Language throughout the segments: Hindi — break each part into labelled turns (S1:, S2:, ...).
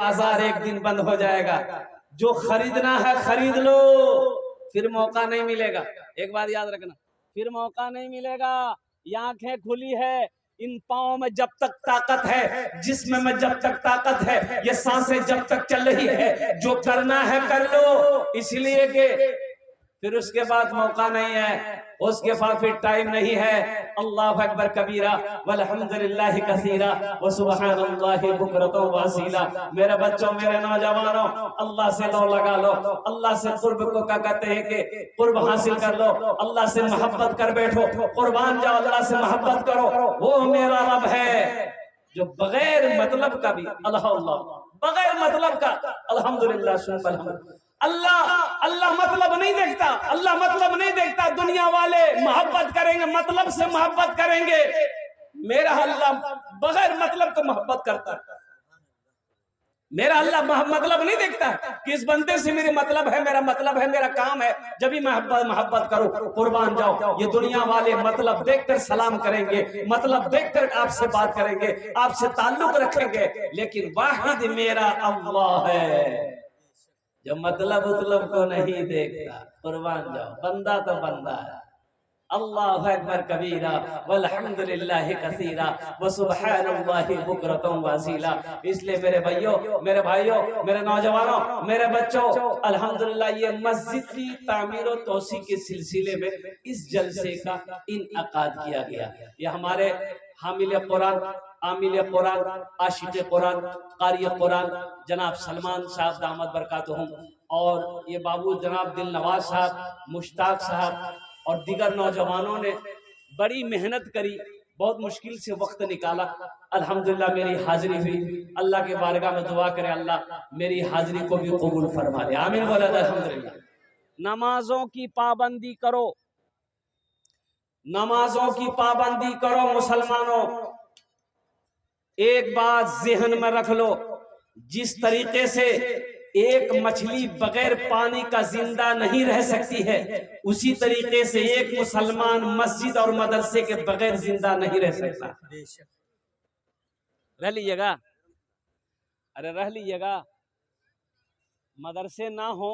S1: बाजार एक दिन बंद हो जाएगा। जो खरीदना है खरीद लो, फिर मौका नहीं मिलेगा। एक बात याद रखना, फिर मौका नहीं मिलेगा। ये आंखें खुली है, इन पाँव में जब तक ताकत है, जिस्म में जब तक ताकत है, ये सांसें जब तक चल रही है, जो करना है कर लो। इसलिए कि फिर उसके बाद मौका नहीं है, उसके बाद फिर टाइम नहीं है। अल्लाह अकबर कबीरा वल्हम्दुलिल्लाह कसीरा व सुब्हानल्लाहि बुकरतन व असीला। मेरे बच्चों, मेरे नौजवानों, अल्लाह से लो लगा लो। अल्लाह से कुर्ब को क्या कहते हैं कि कुर्ब हासिल कर लो। अल्लाह से मोहब्बत कर बैठो, कुर्बान जाओ, अल्लाह से मोहब्बत करो। वो मेरा रब है जो बगैर मतलब का भी बगैर मतलब का अल्हम्दुलिल्लाह अल्लाह मतलब नहीं देखता। अल्लाह मतलब नहीं देखता। दुनिया वाले मोहब्बत करेंगे, मतलब से मोहब्बत करेंगे। मेरा अल्लाह बगैर मतलब का मोहब्बत करता है। मेरा अल्लाह मतलब नहीं देखता कि इस बंदे से मेरे मतलब है, मेरा मतलब है, मेरा काम है, जब भी मोहब्बत करो, कुर्बान जाओ। ये दुनिया वाले मतलब देखकर सलाम करेंगे, मतलब देखकर आपसे बात करेंगे, आपसे ताल्लुक रखेंगे, लेकिन वाहिद मेरा अल्लाह है जो मतलब को नहीं देखता। कुर्बान जाओ, बंदा तो बंदा है। अल्लाहु अकबर कबीरा वल्हम्दुलिल्लाहि कसीरा व सुब्हानल्लाहि बुकरतन व असीला। इसलिए मेरे भाइयों, मेरे भाइयों, मेरे नौजवानों, मेरे बच्चों, अल्हम्दुलिल्लाह ये मस्जिद की तामीर और तोसी के सिलसिले में इस जलसे का इनअकाद किया गया। ये हमारे हामिल कुरान, आमिल कुरान, आशिक कुरान, कारी कुरान जनाब सलमान साहब दामद बरकातुहुम, और ये बाबू जनाब दिल नवाज साहब, मुश्ताक साहब और दीगर नौजवानों ने बड़ी मेहनत करी, बहुत मुश्किल से वक्त निकाला। अल्हम्दुलिल्लाह मेरी हाजिरी हुई। अल्लाह के बारगाह में दुआ करे अल्लाह मेरी हाजिरी को भी कबूल फरमा ले, आमीन बोला अल्हम्दुलिल्लाह। नमाजों की पाबंदी करो, नमाजों की पाबंदी करो मुसलमानों। एक बात ज़हन में रख लो, जिस तरीके से एक मछली बगैर पानी का जिंदा नहीं रह सकती है, उसी तरीके से एक मुसलमान मस्जिद और मदरसे के बगैर जिंदा नहीं रह सकता। रह लीजिएगा, अरे रह लीजिएगा। मदरसे ना हो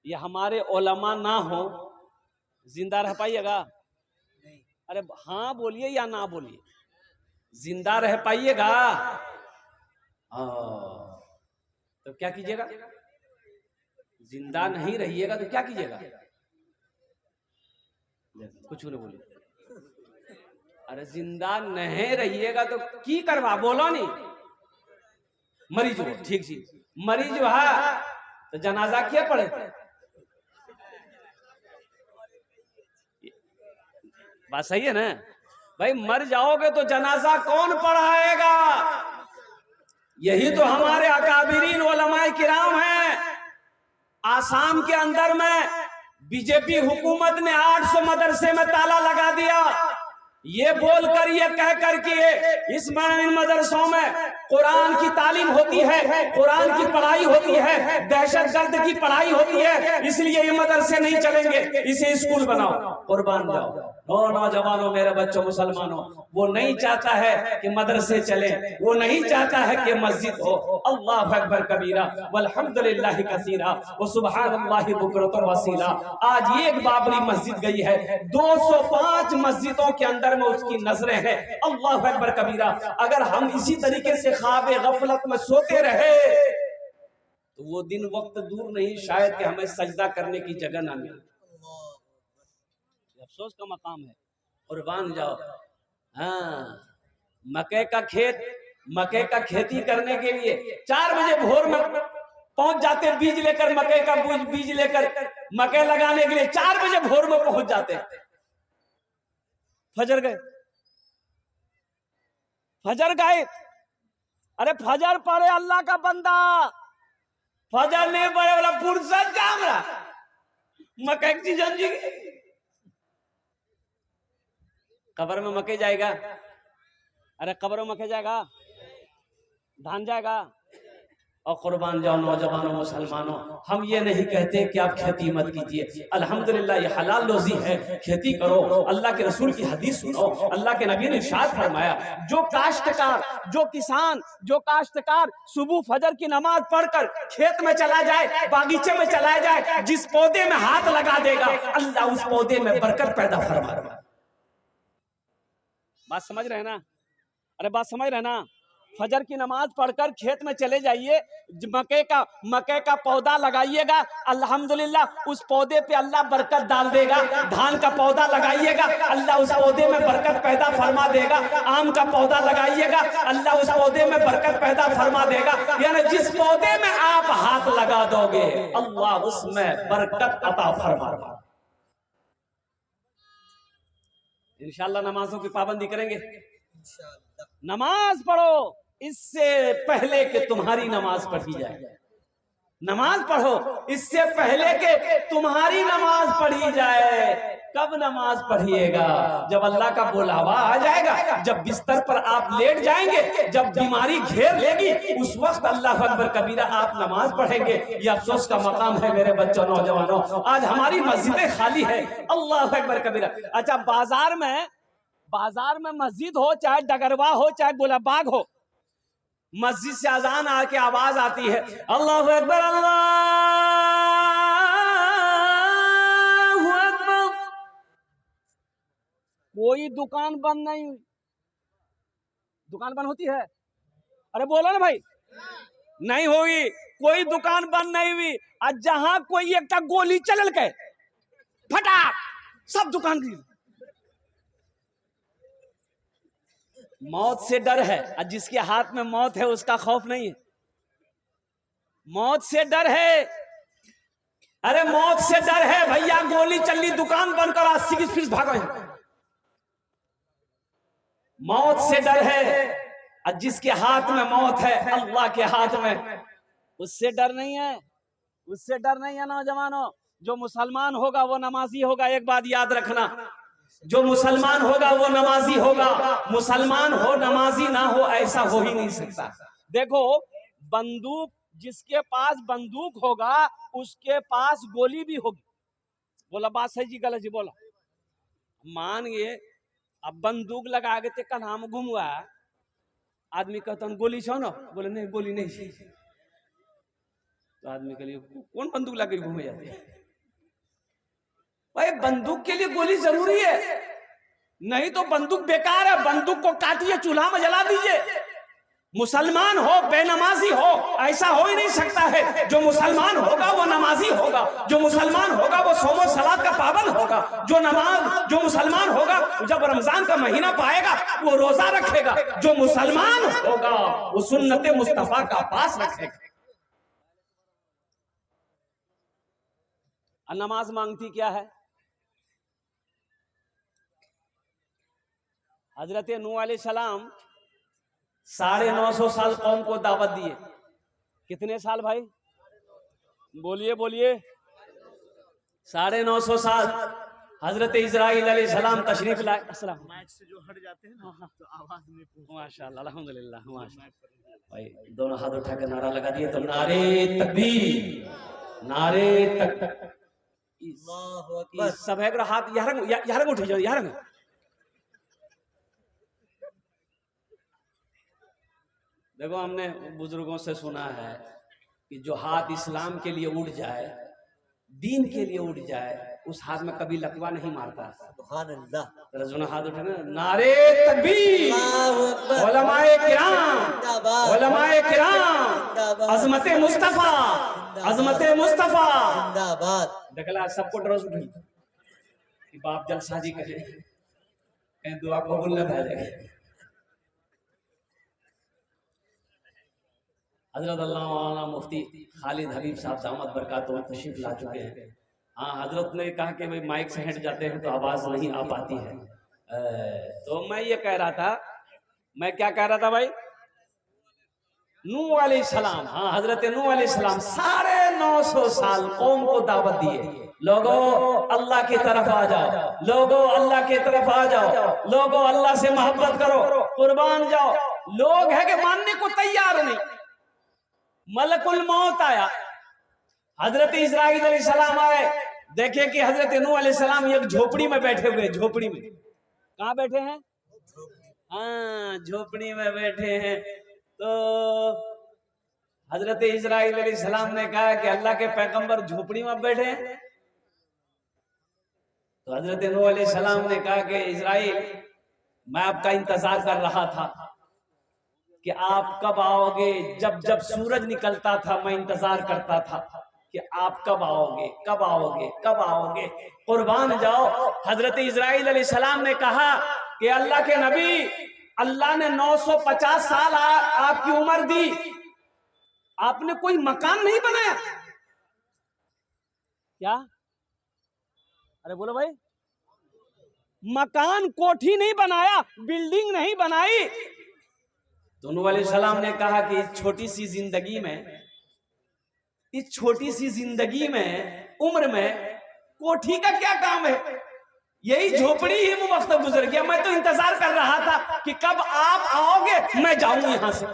S1: या हमारे उलमा ना हो, जिंदा रह पाइएगा? अरे हाँ बोलिए या ना बोलिए, जिंदा रह पाइएगा? तो क्या कीजिएगा? जिंदा नहीं रहिएगा तो क्या कीजिएगा? कुछ नहीं बोलिए। अरे जिंदा नहीं रहिएगा तो की करवा, बोलो नहीं। मरीज हो, ठीक जी, मरीज है तो जनाजा क्या पड़े? बात सही है ना भाई? मर जाओगे तो जनाजा कौन पढ़ाएगा? यही तो हमारे अकाबिरीन उलमाए किराम हैं। आसाम के अंदर में बीजेपी हुकूमत ने 800 मदरसे में ताला लगा दिया, ये बोलकर, ये कहकर कि इस मदरसों में कुरान की तालीम होती है, कुरान की पढ़ाई होती है, दहशतगर्द की पढ़ाई होती है, इसलिए ये मदरसे नहीं चलेंगे, इसे स्कूल बनाओ। कुर्बान जाओ। और नौजवानों, मेरे बच्चों, मुसलमानों, वो नहीं चाहता है कि मदरसे चले, वो नहीं चाहता है कि मस्जिद हो। अल्लाह अकबर कबीरा वल्हम्दुलिल्लाहि कसीरा व सुब्हानल्लाहि बुकरतन व असीला। आज एक बाबरी मस्जिद गई है, 205 मस्जिदों के अंदर में उसकी नजरें हैं। अल्लाह अकबर कबीरा। अगर हम इसी तरीके से ख्वाब गफलत में सोते रहे तो वो दिन वक्त दूर नहीं शायद कि हमें सजदा करने की जगह ना मिले। अफसोस का मकाम है। कुर्बान जाओ। हाँ, मकई का खेत, मकई का खेती करने के लिए 4 बजे भोर में पहुंच जाते, बीज लेकर, मकई का बीज लेकर मकई लगाने के लिए 4 बजे भोर में पहुंच जाते। फजर गए, फजर गए, अरे फजर पड़े अल्लाह का बंदा, फजर नहीं पड़े वाला फुर्सत जाम रहा मकई की जंजी कब्र में मकई जाएगा। अरे कब्र में मकई जाएगा, धान जाएगा, और कुर्बान जाओ नौजवानों मुसलमानों, हम ये नहीं कहते कि आप खेती मत कीजिए, अल्हम्दुलिल्लाह ये हलाल रोजी है, खेती करो, अल्लाह के रसूल की हदीस सुनो, अल्लाह के नबी ने इरशाद फरमाया, जो काश्तकार, जो किसान, जो काश्तकार सुबह फजर की नमाज पढ़कर खेत में चला जाए, बागीचे में चला जाए, जिस पौधे में हाथ लगा देगा अल्लाह उस पौधे में बरकत पैदा फरमाएगा। बात समझ रहे ना? अरे बात समझ रहे ना? फजर की नमाज पढ़कर खेत में चले जाइए, मके का पौधा लगाइएगा, अल्हम्दुलिल्लाह उस पौधे पे अल्लाह बरकत डाल देगा। धान का पौधा लगाइएगा, अल्लाह उस पौधे में बरकत पैदा फरमा देगा। आम का पौधा लगाइएगा, अल्लाह उस पौधे में बरकत पैदा फरमा देगा। यानी जिस पौधे में आप हाथ लगा दोगे अल्लाह उसमें बरकत अता फरमाएगा। इंशाअल्लाह नमाजों की पाबंदी करेंगे। नमाज पढ़ो इससे पहले कि तुम्हारी नमाज पढ़ी जाए, नमाज पढ़ो इससे पहले कि तुम्हारी नमाज पढ़ी जाए। कब नमाज पढ़िएगा? जब अल्लाह का बुलावा आ जाएगा, जब बिस्तर पर आप लेट जाएंगे, जब बीमारी घेर लेगी, उस वक्त अल्लाह अकबर कबीरा आप नमाज पढ़ेंगे। ये अफसोस का मकाम है मेरे बच्चों नौजवानों, आज हमारी मस्जिदें खाली है। अल्लाह अकबर कबीरा। अच्छा, बाजार में मस्जिद हो, चाहे डगरवा हो, चाहे गुलाबाग हो, मस्जिद से अजान आके आवाज आती है अल्लाहु अकबर अल्लाहु अकबर, कोई दुकान बंद नहीं हुई। दुकान बंद होती है? अरे बोलो ना भाई, नहीं होगी। कोई दुकान बंद नहीं हुई, और जहां कोई एक गोली चलल के फटाक सब दुकान की। मौत से डर है, और जिसके हाथ में मौत है उसका खौफ नहीं है। मौत से डर है, अरे मौत से डर है भैया। गोली चली, दुकान बंद करो, 80 की स्पीड भागो। मौत से डर है, और जिसके हाथ में मौत है अल्लाह के हाथ में, उससे डर नहीं है, उससे डर नहीं है। नौजवानों, जो मुसलमान होगा वो नमाजी होगा। एक बात याद रखना, जो मुसलमान होगा वो नमाजी होगा। मुसलमान हो नमाजी ना हो ऐसा हो ही नहीं सकता। देखो, बंदूक, जिसके पास बंदूक होगा उसके पास गोली भी होगी। बोला बात सही जी गलत जी? बोला। मान ये अब बंदूक लगा के ते नाम घूमुआ, आदमी कहता गोली छो ना, बोले नहीं गोली नहीं, तो आदमी के लिए कौन बंदूक लगा के घूमे जाते हैं? भाई बंदूक के लिए गोली जरूरी है, नहीं तो बंदूक बेकार है। बंदूक को काटिए, चूल्हा में जला दीजिए। मुसलमान हो बेनमाजी हो ऐसा हो ही नहीं सकता है। जो मुसलमान होगा वो नमाजी होगा, जो मुसलमान होगा वो सोमो सलात का पाबंद होगा, जो मुसलमान होगा जब रमजान का महीना पाएगा वो रोजा रखेगा, जो मुसलमान होगा वो सुन्नत मुस्तफा का पास रखेगा। नमाज मांगती क्या है? हजरत नूह अलैहिस्सलाम 950 साल कौम को दावत दिए। कितने साल भाई? बोलिए बोलिए। 950 साल। हजरत इस्राइल अलैहिस्सलाम तशरीफ लाए। अस्सलाम। माइक से जो हट जाते हैं ना तो आवाज नहीं पहुंचती। माशाअल्लाह, अल्हम्दुलिल्लाह, माशाअल्लाह। भाई दोनों हाथ उठा के नारा लगा दिए तो नारे तकबीर, नारे तक। सब है हाथ यहाँ उठ जाओ, यहाँ देखो। हमने बुजुर्गों से सुना है कि जो हाथ इस्लाम के लिए उठ जाए, दीन के लिए उठ जाए, उस हाथ में कभी लकवा नहीं मारता। सुभान अल्लाह। हाथ उठे ना, नारे तकबीर, उलमाए किराम, उलमाए किराम, अज़मते मुस्तफा, अज़मते मुस्तफा जिंदाबाद। देखला सबको डरोस उठी कि बाप जलसाजी करे, कहीं दुआ कबूल न भेजे। हजरत अल्लामा मुफ्ती खालिद हबीब साहब दामद बरकातहू तशरीफ ला चुके हैं। हाँ, हजरत ने कहा कि भाई माइक से हट जाते हैं तो आवाज नहीं आ पाती है। तो मैं ये कह रहा था, मैं क्या कह रहा था भाई? नूह अलैहिस्सलाम, हाँ हजरत नूह अलैहिस्सलाम 950 साल कौम को दावत दिए, लोगों अल्लाह की तरफ आ जाओ, लोगों अल्लाह की तरफ आ जाओ, लोगों अल्लाह से मोहब्बत करो, कुर्बान जाओ। लोग है कि मानने को तैयार नहीं। मलकुल मौत आया, हजरत इस्राईल अलैहिस्सलाम आए, देखे कि हजरत नूह अलैहिस्सलाम एक झोपड़ी में बैठे हुए, झोपड़ी में। कहाँ बैठे हैं? हाँ, झोपड़ी में बैठे हैं। तो हजरत इस्राईल अलैहिस्सलाम ने कहा कि अल्लाह के पैगंबर झोपड़ी में बैठे हैं। तो हजरत नूह अलैहिस्सलाम ने कहा कि इस्राईल, मैं आपका इंतजार कर रहा था कि आप कब आओगे। जब जब सूरज निकलता था मैं इंतजार करता था कि आप कब आओगे, कब आओगे, कब आओगे। कुर्बान जाओ, हजरत इस्राईल अलैहिस्सलाम ने कहा कि अल्लाह के नबी, अल्लाह ने 950 साल आपकी उम्र दी, आपने कोई मकान नहीं बनाया क्या? अरे बोलो भाई, मकान कोठी नहीं बनाया, बिल्डिंग नहीं बनाई। तो नूह अलैहिस्सलाम ने कहा कि इस छोटी सी जिंदगी में, इस छोटी सी जिंदगी में, उम्र में कोठी का क्या काम है? यही झोपड़ी ही वो वक्त गुजर गया। मैं तो इंतजार कर रहा था कि कब आप आओगे, मैं जाऊं यहां से।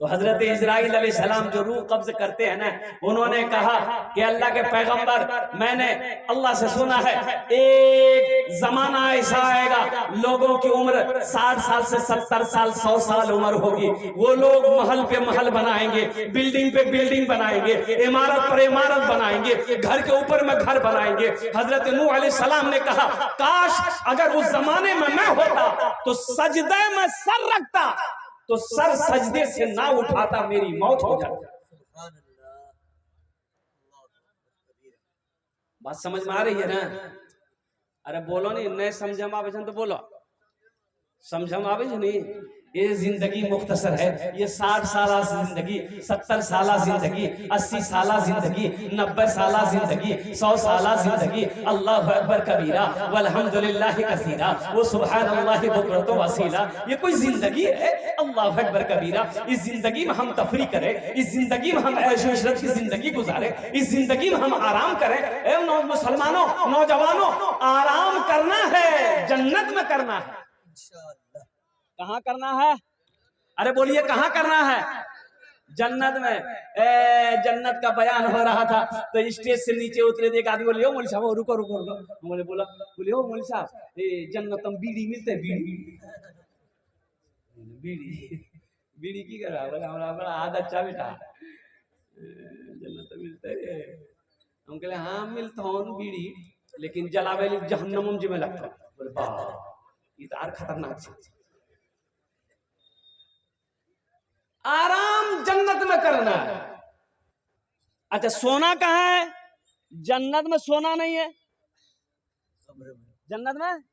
S1: तो हजरत इस्राईल अलैहिस्सलाम जो रूह कब्ज करते हैं ना, उन्होंने कहा कि अल्लाह के पैगंबर, मैंने अल्लाह से सुना है एक जमाना ऐसा आएगा, लोगों की उम्र 60 साल से 70 साल, 100 साल उम्र होगी। वो लोग महल पे महल बनाएंगे, बिल्डिंग पे बिल्डिंग बनाएंगे, इमारत पर इमारत बनाएंगे, घर के ऊपर में घर बनाएंगे। हजरत नूह अलैहिस्सलाम ने कहा, काश अगर उस जमाने में मैं होता तो सजदे में सर रखता, तो सर सजदे से ना उठाता, मेरी मौत हो जाती। बात समझ में आ रही है ना? अरे बोलो नहीं, नए समझम आवे तो बोलो, समझम आवे नहीं। ये जिंदगी मुख्तसर है, ये 60 साल जिंदगी, 70 साल जिंदगी, 80 साल जिंदगी, 90 साल जिंदगी, 100 साल जिंदगी। अल्लाह अकबर कबीरा वल्हम्दुलिल्लाह कसीरा व सुब्हानल्लाहि बुकरतु वसीला। ये कोई जिंदगी है? अल्लाह अकबर कबीरा। इस जिंदगी में हम तफरी करें, इस जिंदगी में हम ऐश इशरत की जिंदगी गुजारे, इस जिंदगी में हम आराम करें। ए मुसलमानों, नौजवानों, आराम करना है, जन्नत में करना है। कहाँ करना है? अरे बोलिए, कहाँ करना है? जन्नत में। जन्नत का बयान हो रहा था तो स्टेज से नीचे उतरे, एक आदमी बोले, ओ मौलवी साहब, रुको रुको रुको। बोले बोला, बोले ओ मौलवी साहब, जन्नत में बीड़ी मिलते है? बीड़ी बीड़ी बीड़ी की कर रहा? बोला हमारा बड़ा आदत अच्छा बेटा, जन्नत मिलते है। हम कहले हाँ मिलता हूँ बीड़ी, लेकिन जलावे जहन्नम जी में लगता। बोले वाह, ये तो और खतरनाक चीज। आराम जन्नत में करना है। अच्छा, सोना कहाँ है? जन्नत में सोना नहीं है। जन्नत में,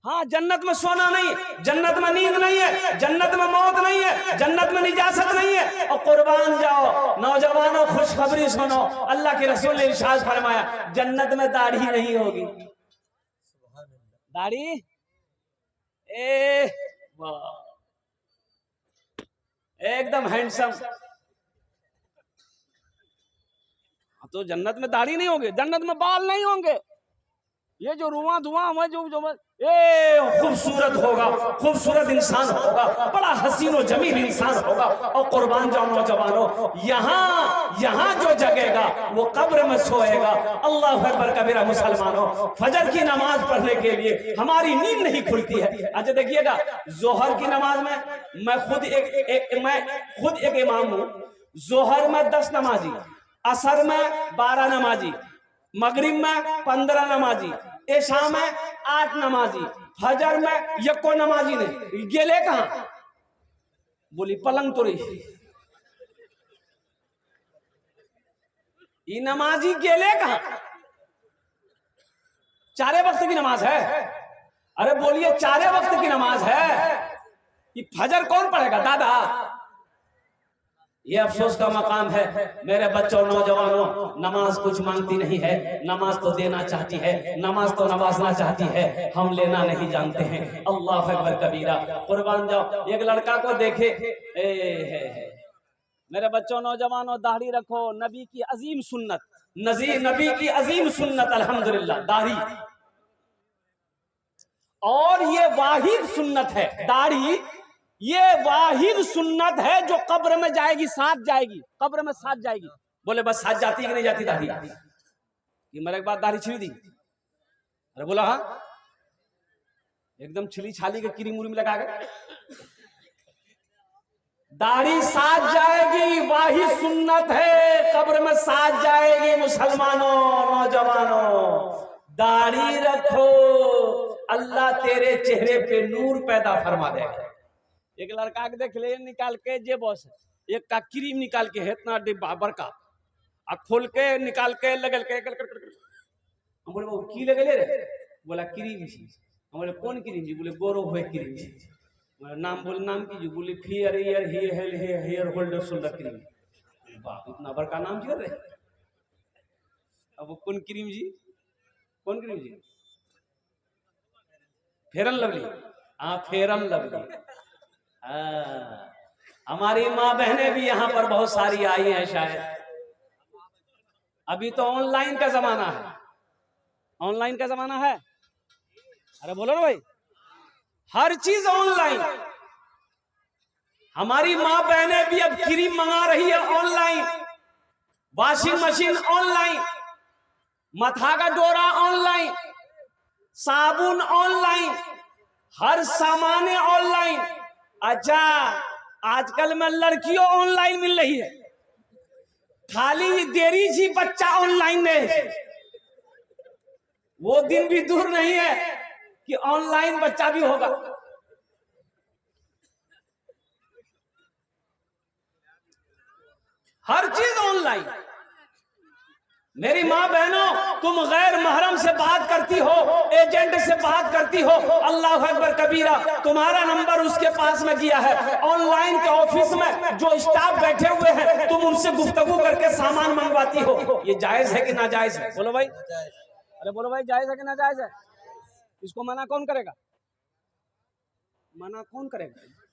S1: हाँ, जन्नत में सोना नहीं, जन्नत में नींद नहीं है, जन्नत में मौत नहीं है, जन्नत में निजासत नहीं है। और कुर्बान जाओ नौजवानों, खुशखबरी सुनो, अल्लाह के रसूल ने इरशाद फरमाया, जन्नत में दाढ़ी नहीं होगी। दाढ़ी, वाह, एकदम हैंडसम। तो जन्नत में दाढ़ी नहीं होगी, जन्नत में बाल नहीं होंगे, ये जो रुआ धुआं हुआ जो खूबसूरत होगा, खूबसूरत इंसान होगा, बड़ा हसीन और जमील इंसान होगा। और कुर्बान जाओ नौजवानों, यहाँ जो जगेगा वो कब्र में सोएगा। अल्लाह अकबर कबीरा। मुसलमानों, फजर की नमाज पढ़ने के लिए हमारी नींद नहीं खुलती है। अच्छा देखिएगा, जोहर की नमाज में मैं खुद एक इमाम हूँ। जोहर में 10 नमाजी, असर में 12 नमाजी, मगरिब में 15 नमाजी, ऐशा में 8 नमाजी, फजर में यको नमाजी ने गेले कहाँ? बोली पलंग तो रही, ये नमाजी गेले कहाँ? चारे वक्त की नमाज है। अरे बोलिए, चारे वक्त की नमाज है, ये फजर कौन पढ़ेगा दादा? ये अफसोस का मकाम है। मेरे बच्चों, नौजवानों, नमाज कुछ मांगती नहीं है, नमाज तो देना चाहती है, नमाज तो नवाजना चाहती है, हम लेना नहीं जानते हैं। अल्लाह अकबर कबीरा। कुर्बान जाओ, एक लड़का को देखे, मेरे बच्चों, नौजवानों, दाढ़ी रखो, नबी की अजीम सुन्नत, नबी की अजीम सुन्नत, अल्हम्दुलिल्लाह, दाढ़ी। और ये वाहिद सुन्नत है दाढ़ी ये वाहिद सुन्नत है जो कब्र में जाएगी, साथ जाएगी, कब्र में साथ जाएगी। बोले बस साथ जाती है कि नहीं जाती दाढ़ी? ये मरे के बाद दाढ़ी छिड़ दी? अरे बोला हाँ, एकदम छिली छाली के क्रीम उरीम लगा के दाढ़ी साथ जाएगी, वाही सुन्नत है, कब्र में साथ जाएगी। मुसलमानों, नौजवानों, दाढ़ी रखो, अल्लाह तेरे चेहरे पे नूर पैदा फरमा देगा। एक लड़का के देख ले, निकाल के जे बॉस एक का क्रीम निकाल के है इतना डिब्बा बड़का, आ खोल के निकाल के लगल के हम बोले वो की लगले रे? बोला क्रीम जी। हम बोले कौन क्रीम जी? बोले गोरो हुए क्रीम जी। नाम बोले नाम की जी? बोले fear year hair holder shoulder cream. बाप, इतना बड़का नाम जी रहे। अब वो कौन क्रीम जी? कौन क्रीम जी? फेरन लवली। हाँ, फेरन लवली। हमारी माँ बहनें भी यहाँ पर बहुत सारी आई हैं शायद। अभी तो ऑनलाइन का जमाना है, ऑनलाइन का जमाना है। अरे बोलो ना भाई, हर चीज ऑनलाइन। हमारी माँ बहनें भी अब क्रीम मंगा रही है ऑनलाइन, वॉशिंग मशीन ऑनलाइन, मथा का डोरा ऑनलाइन, साबुन ऑनलाइन, हर सामान ऑनलाइन। अच्छा, आजकल में लड़कियों ऑनलाइन मिल रही है, खाली देरी जी बच्चा ऑनलाइन में। वो दिन भी दूर नहीं है कि ऑनलाइन बच्चा भी होगा। हर चीज ऑनलाइन। मेरी माँ बहनों, तुम गैर महरम से बात करती हो, एजेंट से बात करती हो, अल्लाह अकबर कबीरा, तुम्हारा नंबर उसके पास में दिया है। ऑनलाइन के ऑफिस में जो स्टाफ बैठे हुए हैं, तुम उनसे गुफ्तगू करके सामान मंगवाती हो। ये जायज है कि नाजायज है? बोलो भाई। अरे बोलो भाई, जायज है कि नाजायज है? इसको मना कौन करेगा? मना कौन करेगा?